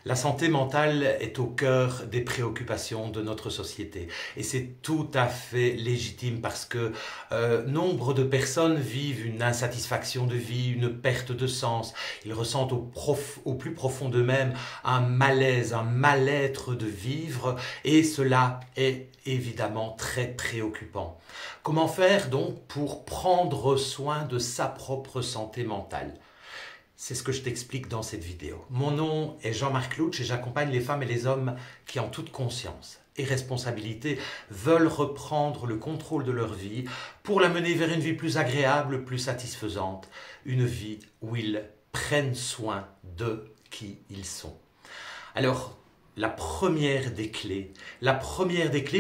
La santé mentale est au cœur des préoccupations de notre société et c'est tout à fait légitime parce que nombre de personnes vivent une insatisfaction de vie, une perte de sens. Ils ressentent au plus profond d'eux-mêmes un malaise, un mal-être de vivre et cela est évidemment très préoccupant. Comment faire donc pour prendre soin de sa propre santé mentale ? C'est ce que je t'explique dans cette vidéo. Mon nom est Jean-Marc Louch et j'accompagne les femmes et les hommes qui, en toute conscience et responsabilité, veulent reprendre le contrôle de leur vie pour la mener vers une vie plus agréable, plus satisfaisante, une vie où ils prennent soin de qui ils sont. Alors, la première des clés,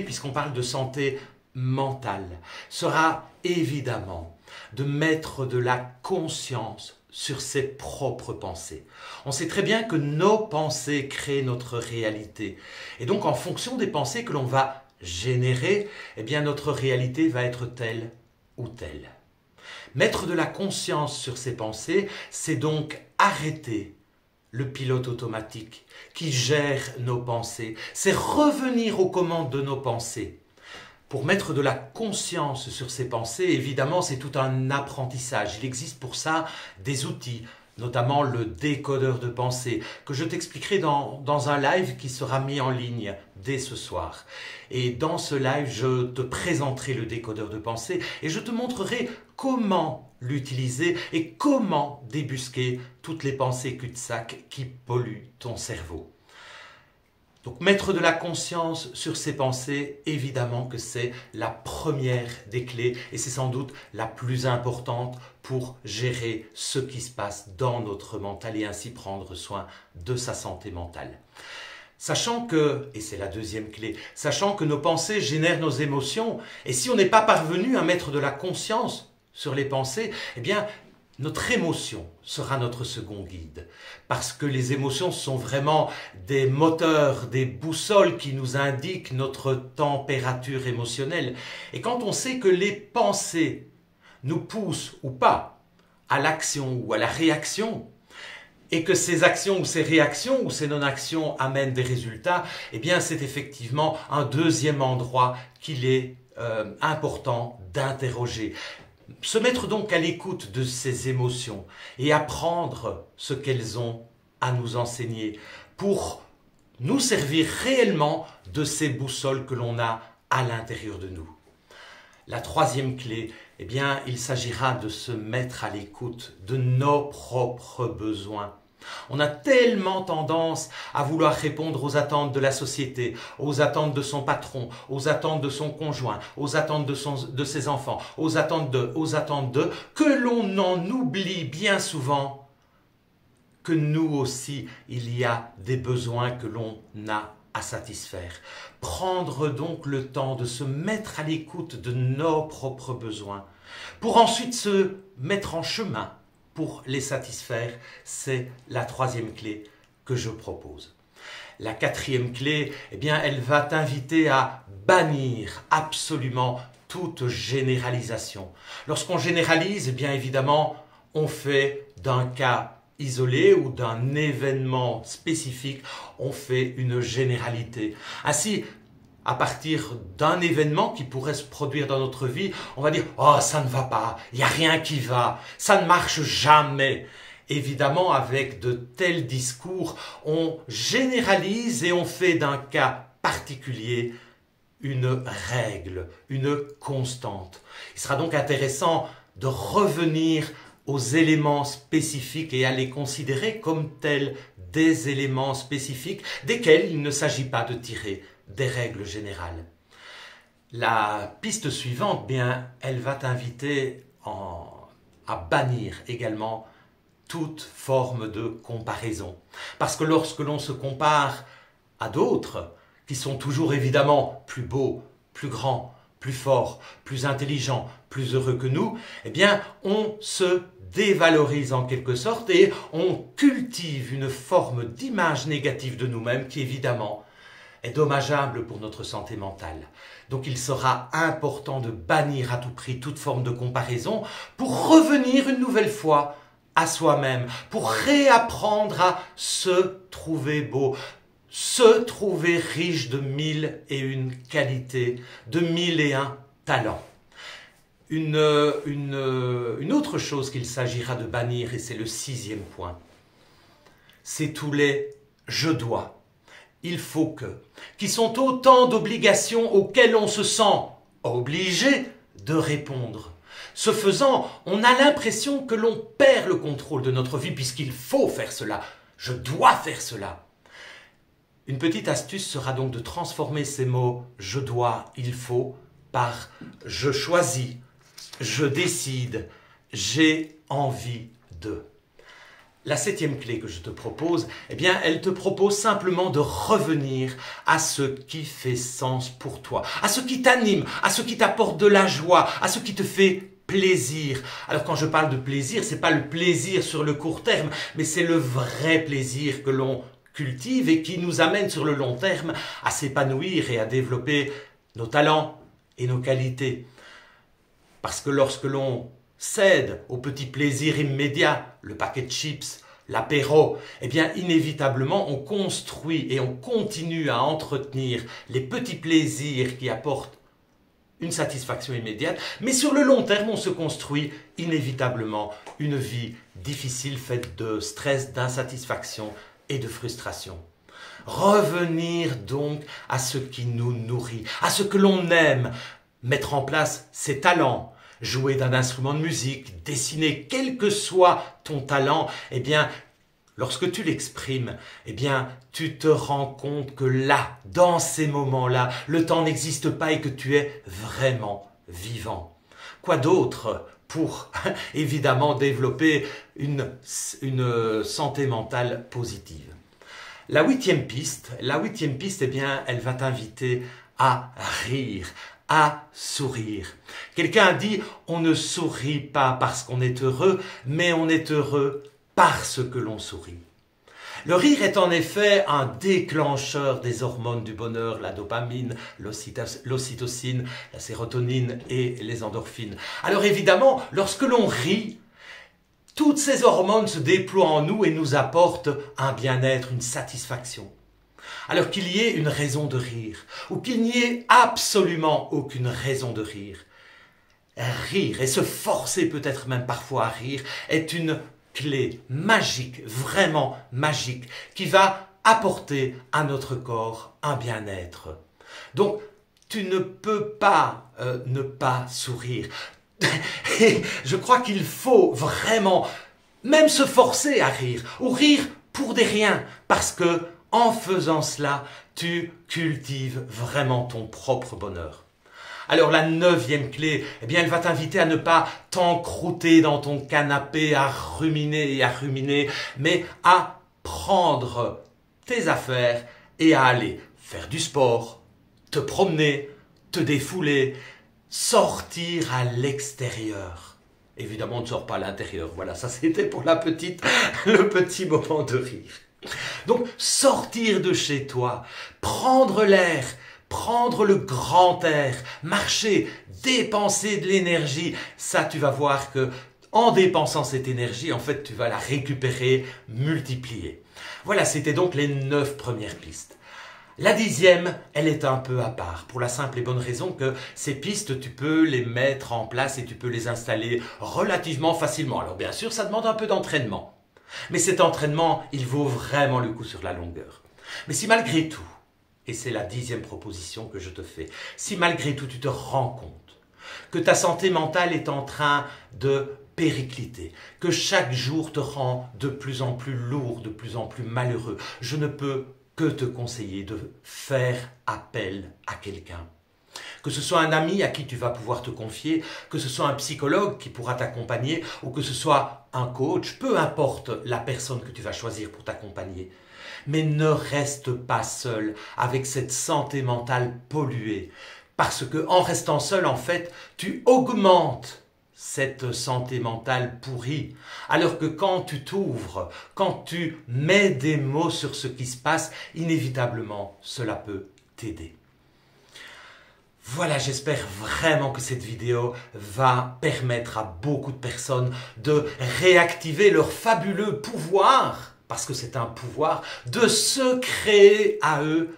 puisqu'on parle de santé mentale, sera évidemment de mettre de la conscience sur ses propres pensées. On sait très bien que nos pensées créent notre réalité. Et donc, en fonction des pensées que l'on va générer, eh bien, notre réalité va être telle ou telle. Mettre de la conscience sur ses pensées, c'est donc arrêter le pilote automatique qui gère nos pensées. C'est revenir aux commandes de nos pensées. Pour mettre de la conscience sur ses pensées, évidemment, c'est tout un apprentissage. Il existe pour ça des outils, notamment le décodeur de pensée, que je t'expliquerai dans un live qui sera mis en ligne dès ce soir. Et dans ce live, je te présenterai le décodeur de pensée et je te montrerai comment l'utiliser et comment débusquer toutes les pensées cul-de-sac qui polluent ton cerveau. Donc mettre de la conscience sur ses pensées, évidemment que c'est la première des clés et c'est sans doute la plus importante pour gérer ce qui se passe dans notre mental et ainsi prendre soin de sa santé mentale. Sachant que, et c'est la deuxième clé, sachant que nos pensées génèrent nos émotions et si on n'est pas parvenu à mettre de la conscience sur les pensées, eh bien notre émotion sera notre second guide, parce que les émotions sont vraiment des moteurs, des boussoles qui nous indiquent notre température émotionnelle. Et quand on sait que les pensées nous poussent ou pas à l'action ou à la réaction, et que ces actions ou ces réactions ou ces non-actions amènent des résultats, eh bien c'est effectivement un deuxième endroit qu'il est important d'interroger. Se mettre donc à l'écoute de ces émotions et apprendre ce qu'elles ont à nous enseigner pour nous servir réellement de ces boussoles que l'on a à l'intérieur de nous. La troisième clé, eh bien, il s'agira de se mettre à l'écoute de nos propres besoins. On a tellement tendance à vouloir répondre aux attentes de la société, aux attentes de son patron, aux attentes de son conjoint, aux attentes de ses enfants, aux attentes de, que l'on en oublie bien souvent que nous aussi, il y a des besoins que l'on a à satisfaire. Prendre donc le temps de se mettre à l'écoute de nos propres besoins pour ensuite se mettre en chemin pour les satisfaire, c'est la troisième clé que je propose. La quatrième clé, eh bien, elle va t'inviter à bannir absolument toute généralisation. Lorsqu'on généralise, eh bien évidemment, on fait d'un cas isolé ou d'un événement spécifique, on fait une généralité. Ainsi, à partir d'un événement qui pourrait se produire dans notre vie, on va dire « Oh, ça ne va pas, il n'y a rien qui va, ça ne marche jamais ». Évidemment, avec de tels discours, on généralise et on fait d'un cas particulier une règle, une constante. Il sera donc intéressant de revenir aux éléments spécifiques et à les considérer comme tels des éléments spécifiques desquels il ne s'agit pas de tirer des règles générales. La piste suivante, bien, elle va t'inviter à bannir également toute forme de comparaison. Parce que lorsque l'on se compare à d'autres, qui sont toujours évidemment plus beaux, plus grands, plus forts, plus intelligents, plus heureux que nous, eh bien, on se dévalorise en quelque sorte et on cultive une forme d'image négative de nous-mêmes qui évidemment est dommageable pour notre santé mentale. Donc il sera important de bannir à tout prix toute forme de comparaison pour revenir une nouvelle fois à soi-même, pour réapprendre à se trouver beau, se trouver riche de 1001 qualités, de 1001 talents. Une autre chose qu'il s'agira de bannir, et c'est le 6e point, c'est tous les « je dois », « il faut que », qui sont autant d'obligations auxquelles on se sent obligé de répondre. Ce faisant, on a l'impression que l'on perd le contrôle de notre vie puisqu'il faut faire cela. Je dois faire cela. Une petite astuce sera donc de transformer ces mots « je dois »,« il faut » par « je choisis »,« je décide »,« j'ai envie de ». La 7e clé que je te propose, eh bien, elle te propose simplement de revenir à ce qui fait sens pour toi, à ce qui t'anime, à ce qui t'apporte de la joie, à ce qui te fait plaisir. Alors quand je parle de plaisir, c'est pas le plaisir sur le court terme, mais c'est le vrai plaisir que l'on cultive et qui nous amène sur le long terme à s'épanouir et à développer nos talents et nos qualités. Parce que lorsque l'on cède au petit plaisir immédiat, le paquet de chips, l'apéro, eh bien inévitablement on construit et on continue à entretenir les petits plaisirs qui apportent une satisfaction immédiate, mais sur le long terme on se construit inévitablement une vie difficile faite de stress, d'insatisfaction et de frustration. Revenir donc à ce qui nous nourrit, à ce que l'on aime, mettre en place ses talents, jouer d'un instrument de musique, dessiner, quel que soit ton talent, eh bien, lorsque tu l'exprimes, eh bien, tu te rends compte que là, dans ces moments-là, le temps n'existe pas et que tu es vraiment vivant. Quoi d'autre pour, évidemment, développer une santé mentale positive? La 8e piste, eh bien, elle va t'inviter à rire, à sourire. Quelqu'un a dit, on ne sourit pas parce qu'on est heureux, mais on est heureux parce que l'on sourit. Le rire est en effet un déclencheur des hormones du bonheur, la dopamine, l'ocytocine, la sérotonine et les endorphines. Alors évidemment, lorsque l'on rit, toutes ces hormones se déploient en nous et nous apportent un bien-être, une satisfaction. Alors qu'il y ait une raison de rire, ou qu'il n'y ait absolument aucune raison de rire. Rire, et se forcer peut-être même parfois à rire, est une clé magique, vraiment magique, qui va apporter à notre corps un bien-être. Donc, tu ne peux pas ne pas sourire. Et je crois qu'il faut vraiment même se forcer à rire, ou rire pour des riens, parce que en faisant cela, tu cultives vraiment ton propre bonheur. Alors la 9e clé, eh bien, elle va t'inviter à ne pas t'encrouter dans ton canapé, à ruminer, mais à prendre tes affaires et à aller faire du sport, te promener, te défouler, sortir à l'extérieur. Évidemment, on ne sort pas à l'intérieur. Voilà, ça c'était pour le petit moment de rire. Donc, sortir de chez toi, prendre l'air, prendre le grand air, marcher, dépenser de l'énergie. Ça, tu vas voir que en dépensant cette énergie, en fait, tu vas la récupérer, multiplier. Voilà, c'était donc les 9 premières pistes. La 10e, elle est un peu à part, pour la simple et bonne raison que ces pistes, tu peux les mettre en place et tu peux les installer relativement facilement. Alors bien sûr, ça demande un peu d'entraînement. Mais cet entraînement, il vaut vraiment le coup sur la longueur. Mais si malgré tout, et c'est la 10e proposition que je te fais, si malgré tout tu te rends compte que ta santé mentale est en train de péricliter, que chaque jour te rend de plus en plus lourd, de plus en plus malheureux, je ne peux que te conseiller de faire appel à quelqu'un. Que ce soit un ami à qui tu vas pouvoir te confier, que ce soit un psychologue qui pourra t'accompagner, ou que ce soit un coach, peu importe la personne que tu vas choisir pour t'accompagner. Mais ne reste pas seul avec cette santé mentale polluée. Parce que en restant seul, en fait, tu augmentes cette santé mentale pourrie. Alors que quand tu t'ouvres, quand tu mets des mots sur ce qui se passe, inévitablement, cela peut t'aider. Voilà, j'espère vraiment que cette vidéo va permettre à beaucoup de personnes de réactiver leur fabuleux pouvoir, parce que c'est un pouvoir, de se créer à eux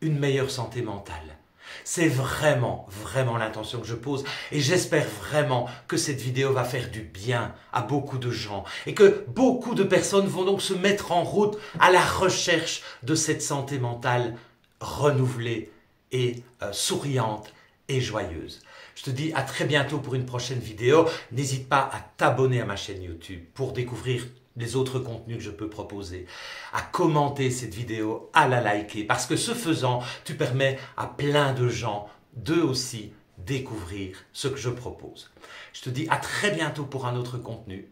une meilleure santé mentale. C'est vraiment l'intention que je pose et j'espère vraiment que cette vidéo va faire du bien à beaucoup de gens et que beaucoup de personnes vont donc se mettre en route à la recherche de cette santé mentale renouvelée et souriante et joyeuse. Je te dis à très bientôt pour une prochaine vidéo. N'hésite pas à t'abonner à ma chaîne YouTube pour découvrir les autres contenus que je peux proposer, à commenter cette vidéo, à la liker, parce que ce faisant, tu permets à plein de gens d'eux aussi découvrir ce que je propose. Je te dis à très bientôt pour un autre contenu.